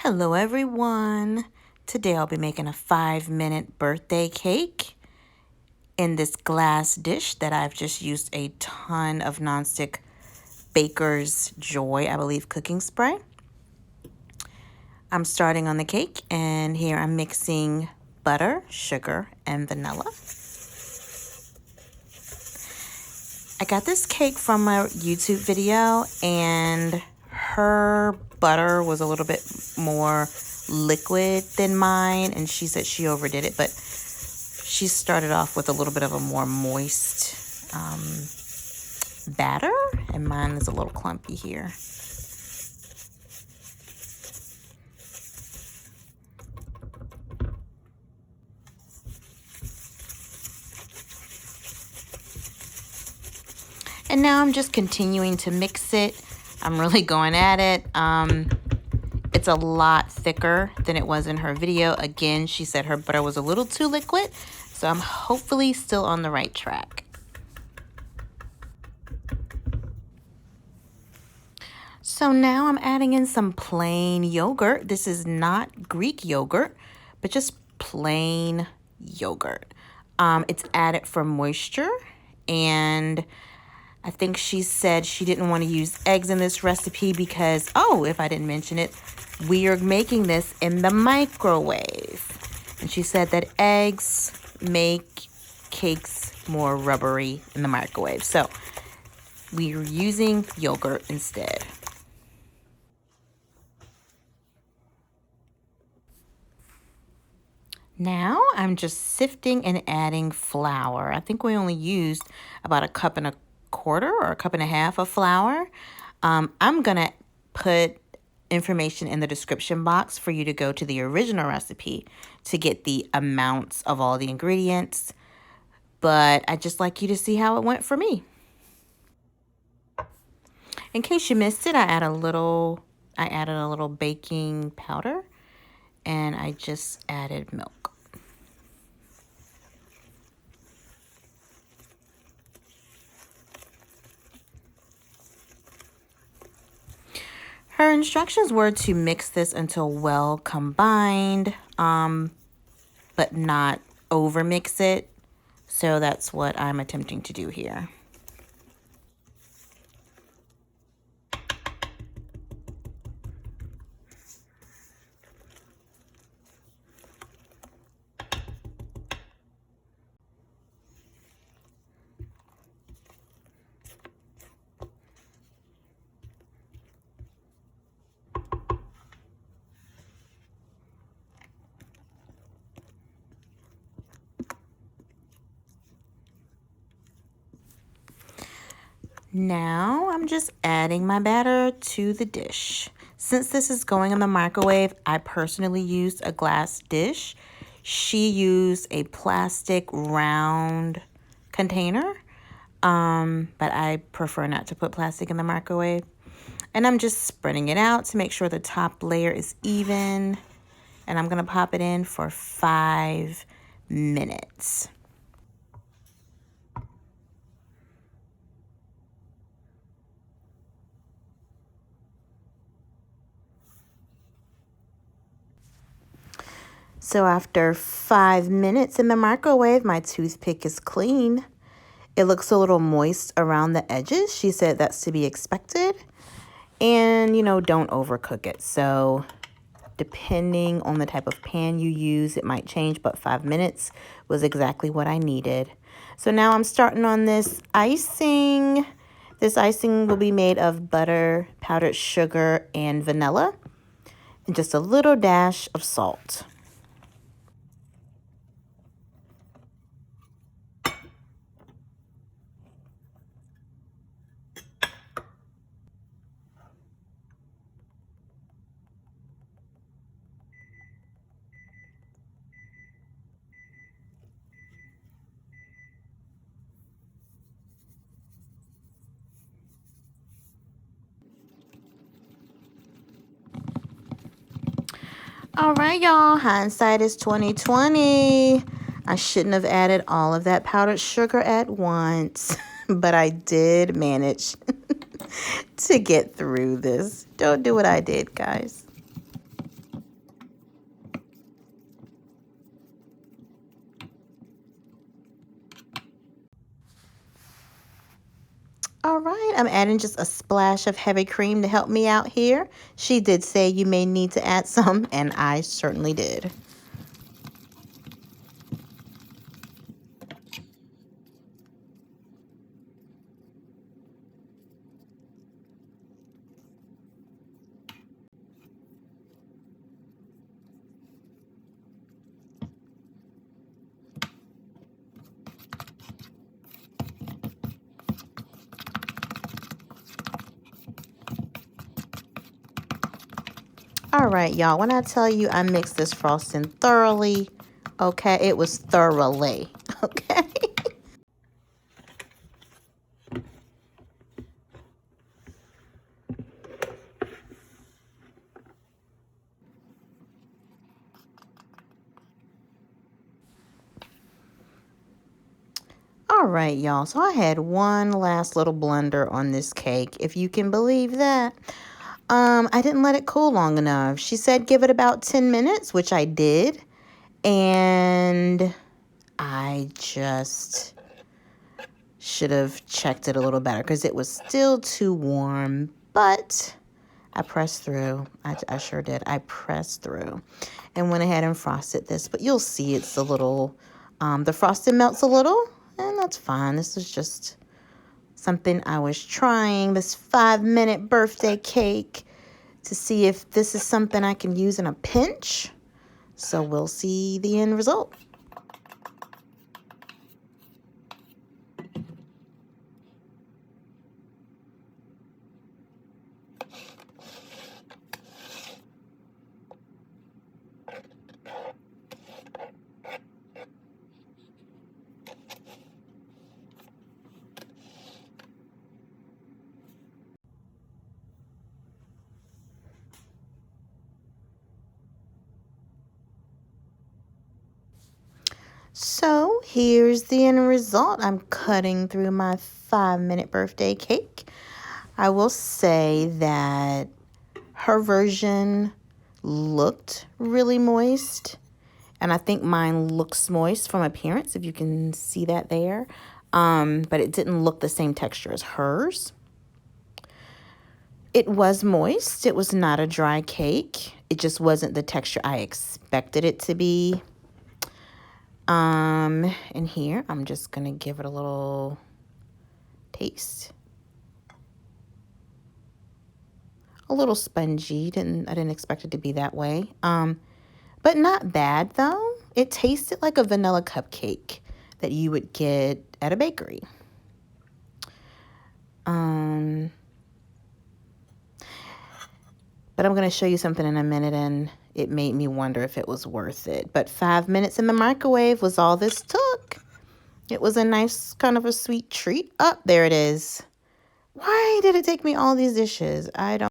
Hello everyone. Today I'll be making a 5-minute birthday cake in this glass dish that I've just used a ton of nonstick Baker's Joy, I believe, cooking spray. I'm starting on the cake, and here I'm mixing butter, sugar, and vanilla. I got this cake from a YouTube video, and her butter was a little bit more liquid than mine, and she said she overdid it, but she started off with a little bit of a more moist batter, and mine is a little clumpy here. And now I'm just continuing to mix it. I'm really going at it. It's a lot thicker than it was in her video. Again, she said her butter was a little too liquid, so I'm hopefully still on the right track. So now I'm adding in some plain yogurt. This is not Greek yogurt, but just plain yogurt. It's added for moisture, and I think she said she didn't want to use eggs in this recipe because, oh, if I didn't mention it, we are making this in the microwave. And she said that eggs make cakes more rubbery in the microwave. So we are using yogurt instead. Now I'm just sifting and adding flour. I think we only used about 1.25 cups or 1.5 cups of flour. I'm gonna put information in the description box for you to go to the original recipe to get the amounts of all the ingredients, but I'd just like you to see how it went for me. In case you missed it, I added a little baking powder, and I just added milk. Her instructions were to mix this until well combined, but not over mix it. So that's what I'm attempting to do here. Now I'm just adding my batter to the dish. Since this is going in the microwave, I personally used a glass dish. She used a plastic round container, but I prefer not to put plastic in the microwave. And I'm just spreading it out to make sure the top layer is even. And I'm gonna pop it in for 5 minutes. So after 5 minutes in the microwave, my toothpick is clean. It looks a little moist around the edges. She said that's to be expected. And, don't overcook it. So depending on the type of pan you use, it might change, but 5 minutes was exactly what I needed. So now I'm starting on this icing. This icing will be made of butter, powdered sugar, and vanilla, and just a little dash of salt. All right, y'all, hindsight is 2020. I shouldn't have added all of that powdered sugar at once, but I did manage to get through this. Don't do what I did, guys. All right, I'm adding just a splash of heavy cream to help me out here. She did say you may need to add some, and I certainly did. All right, y'all, when I tell you I mixed this frosting thoroughly, okay, it was thoroughly, okay? All right, y'all, so I had one last little blunder on this cake, if you can believe that. I didn't let it cool long enough. She said give it about 10 minutes, which I did, and I just should have checked it a little better because it was still too warm, but I pressed through. I sure did. I pressed through and went ahead and frosted this, but you'll see it's a little, the frosting melts a little, and that's fine. This is just something I was trying, this 5-minute birthday cake, to see if this is something I can use in a pinch. So we'll see the end result. So here's the end result. I'm cutting through my 5-minute birthday cake. I will say that her version looked really moist, and I think mine looks moist from appearance, if you can see that there. But it didn't look the same texture as hers. It was moist. It was not a dry cake. It just wasn't the texture I expected it to be. And here I'm just gonna give it a little taste. A little spongy. I didn't expect it to be that way. But not bad though. It tasted like a vanilla cupcake that you would get at a bakery. But I'm going to show you something in a minute, and it made me wonder if it was worth it. But 5 minutes in the microwave was all this took. It was a nice, kind of a sweet treat. Oh, there it is. Why did it take me all these dishes? I don't